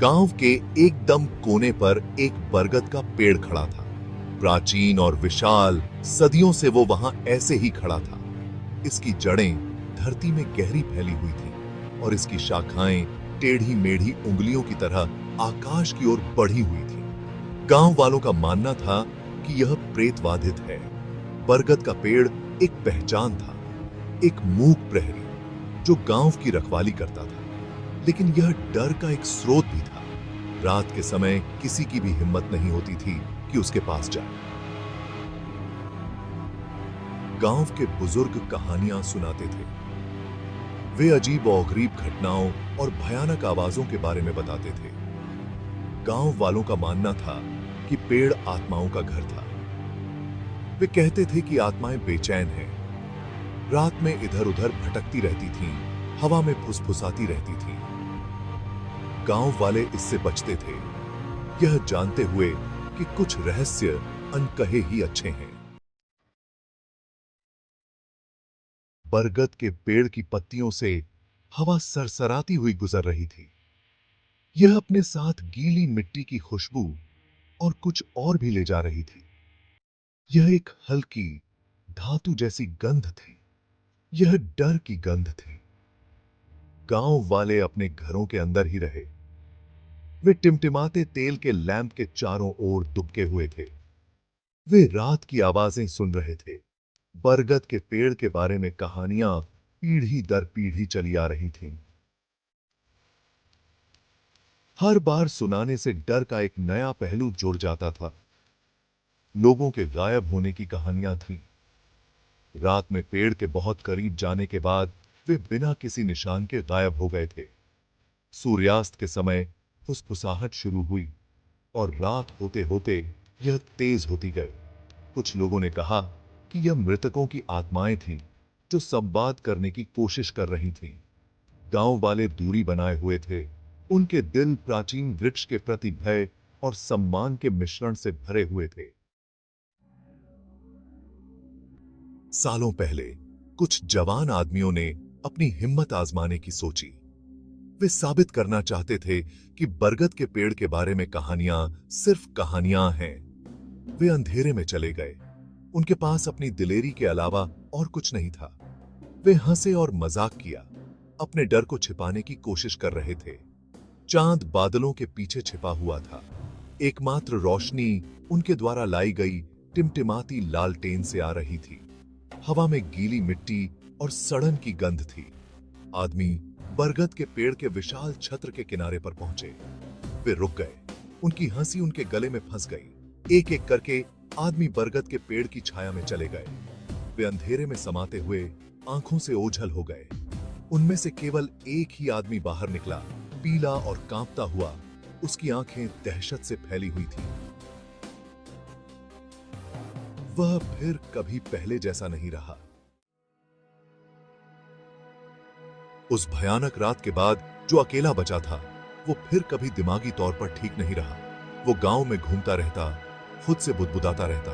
गांव के एकदम कोने पर एक बरगद का पेड़ खड़ा था। प्राचीन और विशाल, सदियों से वो वहां ऐसे ही खड़ा था। इसकी जड़ें धरती में गहरी फैली हुई थी और इसकी शाखाएं टेढ़ी मेढ़ी उंगलियों की तरह आकाश की ओर बढ़ी हुई थी। गांव वालों का मानना था कि यह प्रेतवाधित है। बरगद का पेड़ एक पहचान था, एक मूक प्रहरी जो गांव की रखवाली करता था। लेकिन यह डर का एक स्रोत भी था। रात के समय किसी की भी हिम्मत नहीं होती थी कि उसके पास जाए। गांव के बुजुर्ग कहानियां सुनाते थे। वे अजीब और गरीब घटनाओं और भयानक आवाजों के बारे में बताते थे। गांव वालों का मानना था कि पेड़ आत्माओं का घर था। वे कहते थे कि आत्माएं बेचैन हैं, रात में इधर उधर भटकती रहती थीं, हवा में फुसफुसाती रहती थीं। गांव वाले इससे बचते थे, यह जानते हुए कि कुछ रहस्य अनकहे ही अच्छे हैं। बरगद के पेड़ की पत्तियों से हवा सरसराती हुई गुजर रही थी। यह अपने साथ गीली मिट्टी की खुशबू और कुछ और भी ले जा रही थी। यह एक हल्की धातु जैसी गंध थी। यह डर की गंध थी। गांव वाले अपने घरों के अंदर ही रहे। वे टिमटिमाते तेल के लैंप के चारों ओर दुबके हुए थे। वे रात की आवाजें सुन रहे थे। बरगद के पेड़ के बारे में कहानियां पीढ़ी दर पीढ़ी चली आ रही थीं। हर बार सुनाने से डर का एक नया पहलू जुड़ जाता था। लोगों के गायब होने की कहानियां थीं। रात में पेड़ के बहुत करीब जाने के बाद वे बिना किसी निशान के गायब हो गए थे। सूर्यास्त के समय फुसफुसाहट शुरू हुई और रात होते होते यह तेज होती गई। कुछ लोगों ने कहा कि यह मृतकों की आत्माएं थीं जो संवाद करने की कोशिश कर रही थीं। गांव वाले दूरी बनाए हुए थे। उनके दिल प्राचीन वृक्ष के प्रति भय और सम्मान के मिश्रण से भरे हुए थे। सालों पहले कुछ जवान आदमियों ने अपनी हिम्मत आजमाने की सोची। वे साबित करना चाहते थे कि बरगद के पेड़ के बारे में कहानियां सिर्फ कहानियां हैं। वे अंधेरे में चले गए। उनके पास अपनी दिलेरी के अलावा और कुछ नहीं था। वे हंसे और मजाक किया, अपने डर को छिपाने की कोशिश कर रहे थे। चांद बादलों के पीछे छिपा हुआ था। एकमात्र रोशनी उनके द्वारा लाई गई टिमटिमाती लालटेन से आ रही थी। हवा में गीली मिट्टी और सड़न की गंध थी। आदमी बरगद के पेड़ के विशाल छत्र के किनारे पर पहुंचे। वे रुक गए। उनकी हंसी उनके गले में फंस गई। एक एक करके आदमी बरगद के पेड़ की छाया में चले गए। वे अंधेरे में समाते हुए आंखों से ओझल हो गए। उनमें से केवल एक ही आदमी बाहर निकला, पीला और कांपता हुआ। उसकी आंखें दहशत से फैली हुई थीं। वह फिर कभी पहले जैसा नहीं रहा। उस भयानक रात के बाद जो अकेला बचा था, वो फिर कभी दिमागी तौर पर ठीक नहीं रहा। वो गांव में घूमता रहता, खुद से बुदबुदाता रहता।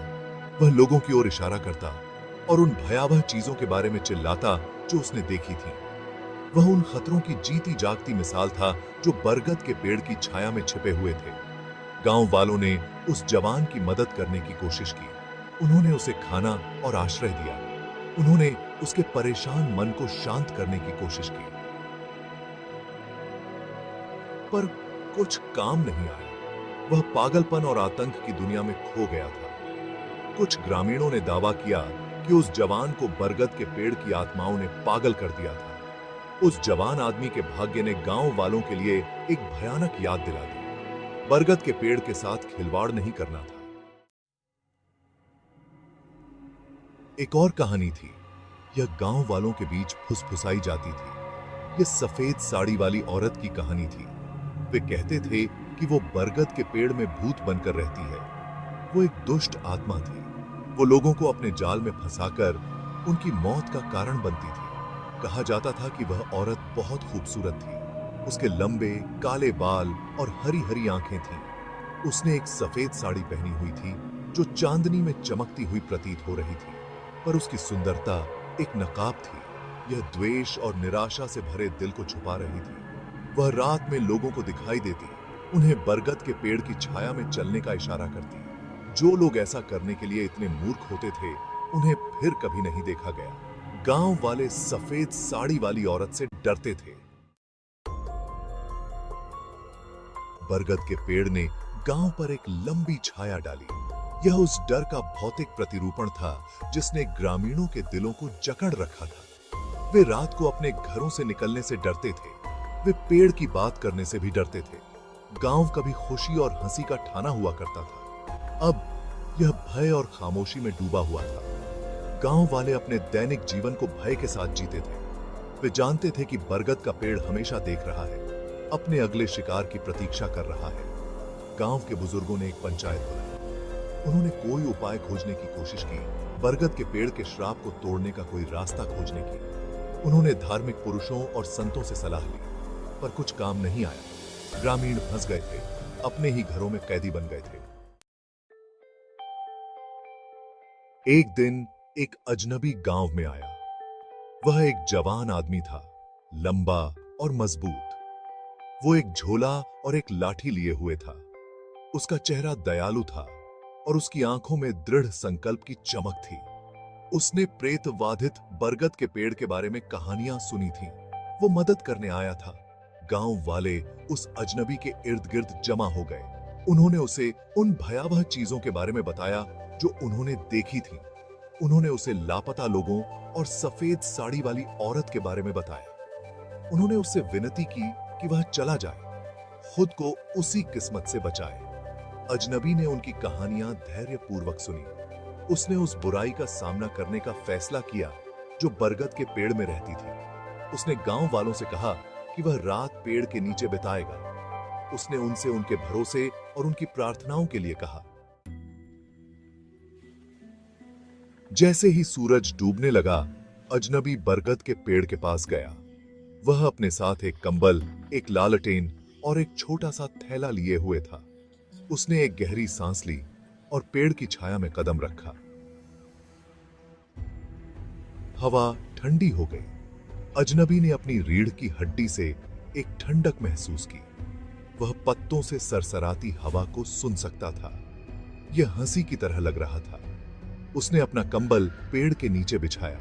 वह लोगों की ओर इशारा करता और उन भयावह चीजों के बारे में चिल्लाता जो उसने देखी थी। वह उन खतरों की जीती जागती मिसाल था जो बरगद के पेड़ की छाया में छिपे हुए थे। गांव वालों ने उस जवान की मदद करने की कोशिश की। उन्होंने उसे खाना और आश्रय दिया। उन्होंने उसके परेशान मन को शांत करने की कोशिश की। पर कुछ काम नहीं आया। वह पागलपन और आतंक की दुनिया में खो गया था। कुछ ग्रामीणों ने दावा किया कि उस जवान को बरगद के पेड़ की आत्माओं ने पागल कर दिया था। उस जवान आदमी के भाग्य ने गांव वालों के लिए एक भयानक याद दिला दी। बरगद के पेड़ के साथ खिलवाड़ नहीं करना था। एक और कहानी थी। यह गांव वालों के बीच फुसफुसाई जाती थी। यह सफेद साड़ी वाली औरत की कहानी थी। वे कहते थे कि वो बरगद के पेड़ में भूत बनकर रहती है। वो एक दुष्ट आत्मा थी। वो लोगों को अपने जाल में फंसाकर उनकी मौत का कारण बनती थी। कहा जाता था कि वह औरत बहुत खूबसूरत थी। उसके लंबे काले बाल और हरी हरी आंखें थीं। उसने एक सफेद साड़ी पहनी हुई थी जो चांदनी में चमकती हुई प्रतीत हो रही थी। पर उसकी सुंदरता एक नकाब थी। यह द्वेष और निराशा से भरे दिल को छुपा रही थी। वह रात में लोगों को दिखाई देती उन्हें बरगद के पेड़ की छाया में चलने का इशारा करती। जो लोग ऐसा करने के लिए इतने मूर्ख होते थे, उन्हें फिर कभी नहीं देखा गया। गांव वाले सफेद साड़ी वाली औरत से डरते थे। बरगद के पेड़ ने गांव पर एक लंबी छाया डाली। यह उस डर का भौतिक प्रतिरूपण था जिसने ग्रामीणों के दिलों को जकड़ रखा था। वे रात को अपने घरों से निकलने से डरते थे। वे पेड़ की बात करने से भी डरते थे। गांव कभी खुशी और हंसी का ठाना हुआ करता था, अब यह भय और खामोशी में डूबा हुआ था। गांव वाले अपने दैनिक जीवन को भय के साथ जीते थे। वे जानते थे कि बरगद का पेड़ हमेशा देख रहा है, अपने अगले शिकार की प्रतीक्षा कर रहा है। गांव के बुजुर्गों ने एक पंचायत बुलाई। उन्होंने कोई उपाय खोजने की कोशिश की, बरगद के पेड़ के श्राप को तोड़ने का कोई रास्ता खोजने की। उन्होंने धार्मिक पुरुषों और संतों से सलाह ली, पर कुछ काम नहीं आया। ग्रामीण फंस गए थे, अपने ही घरों में कैदी बन गए थे। एक दिन एक अजनबी गांव में आया। वह एक जवान आदमी था, लंबा और मजबूत। वो एक झोला और एक लाठी लिए हुए था। उसका चेहरा दयालु था और उसकी आंखों में दृढ़ संकल्प की चमक थी। उसने प्रेतवाधित बरगद के पेड़ के बारे में कहानियां सुनी थीं। वो मदद करने आया था। गांव वाले उस अजनबी के इर्द गिर्द जमा हो गए। उन्होंने उसे उन भयावह चीजों के बारे में बताया जो उन्होंने देखी थी। उन्होंने उसे लापता लोगों और सफेद साड़ी वाली औरत के बारे में बताया। उन्होंने उससे विनती की कि वह चला जाए, खुद को उसी किस्मत से बचाए। अजनबी ने उनकी कहानियां धैर्यपूर्वक सुनी। उसने उस बुराई का सामना करने का फैसला किया जो बरगद के पेड़ में रहती थी। उसने गांव वालों से कहा कि वह रात पेड़ के नीचे बिताएगा। उसने उनसे उनके भरोसे और उनकी प्रार्थनाओं के लिए कहा। जैसे ही सूरज डूबने लगा, अजनबी बरगद के पेड़ के पास गया। वह अपने साथ एक कंबल, एक लालटेन और एक छोटा सा थैला लिए हुए था। उसने एक गहरी सांस ली और पेड़ की छाया में कदम रखा। हवा ठंडी हो गई। अजनबी ने अपनी रीढ़ की हड्डी से एक ठंडक महसूस की। वह पत्तों से सरसराती हवा को सुन सकता था। यह हंसी की तरह लग रहा था। उसने अपना कंबल पेड़ के नीचे बिछाया।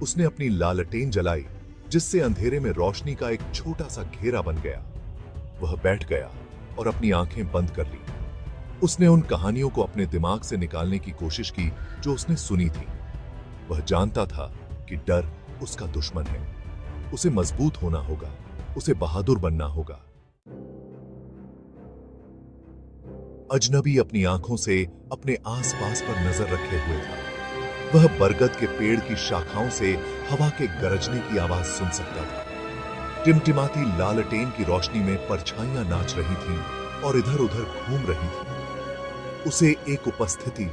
उसने अपनी लालटेन जलाई, जिससे अंधेरे में रोशनी का एक छोटा सा घेरा बन गया। वह बैठ गया और अपनी आंखें बंद कर ली। उसने उन कहानियों को अपने दिमाग से निकालने की कोशिश की जो उसने सुनी थी। वह जानता था कि डर उसका दुश्मन है। उसे मजबूत होना होगा, उसे बहादुर बनना होगा। अजनबी अपनी आंखों से अपने आसपास पर नजर रखे हुए था। वह बरगद के पेड़ की शाखाओं से हवा के गरजने की आवाज सुन सकता था। टिमटिमाती लालटेन की रोशनी में परछाइयां नाच रही थीं और इधर उधर घूम रही थीं। उसे एक उपस्थिति,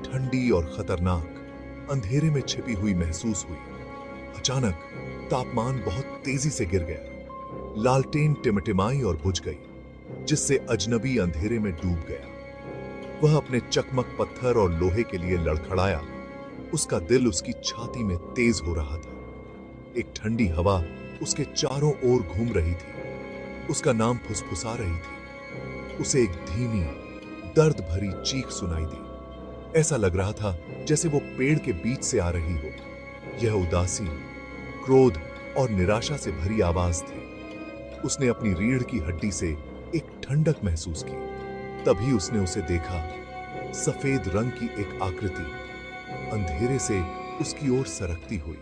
ठंडी और खतरनाक, अंधेरे में छिपी हुई महसूस हुई। अचानक तापमान बहुत तेजी से गिर गया। लालटेन टिमटिमाई और बुझ गई, जिससे अजनबी अंधेरे में डूब गया। वह अपने चकमक पत्थर और लोहे के लिए लड़खड़ाया। उसका दिल उसकी छाती में तेज हो रहा था। एक ठंडी हवा उसके चारों ओर घूम रही थी। उसका नाम फुसफुसा रही थी। उसे एक धीमी, दर्द भरी चीख सुनाई दी। ऐसा लग रहा था जैसे वो पेड़ के बीच से आ रही हो। यह उदासी, क्रोध और निराशा से भरी आवाज थी। उसने अपनी रीढ़ की हड्डी से एक ठंडक महसूस की। तभी उसने उसे देखा। सफेद रंग की एक आकृति अंधेरे से उसकी ओर सरकती हुई।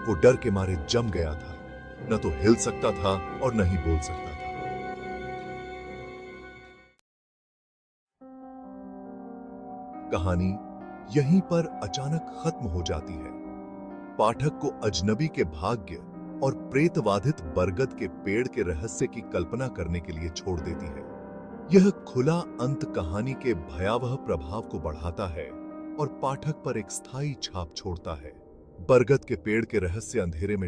वो डर के मारे जम गया था। न तो हिल सकता था और न ही बोल सकता था। कहानी यहीं पर अचानक खत्म हो जाती है। पाठक को अजनबी के भाग्य और प्रेतवाधित बरगद के पेड़ के रहस्य की कल्पना करने के लिए छोड़ देती है। यह खुला अंत कहानी के भयावह प्रभाव को बढ़ाता है और पाठक पर एक स्थायी छाप छोड़ता है। बरगद के पेड़ के रहस्य अंधेरे में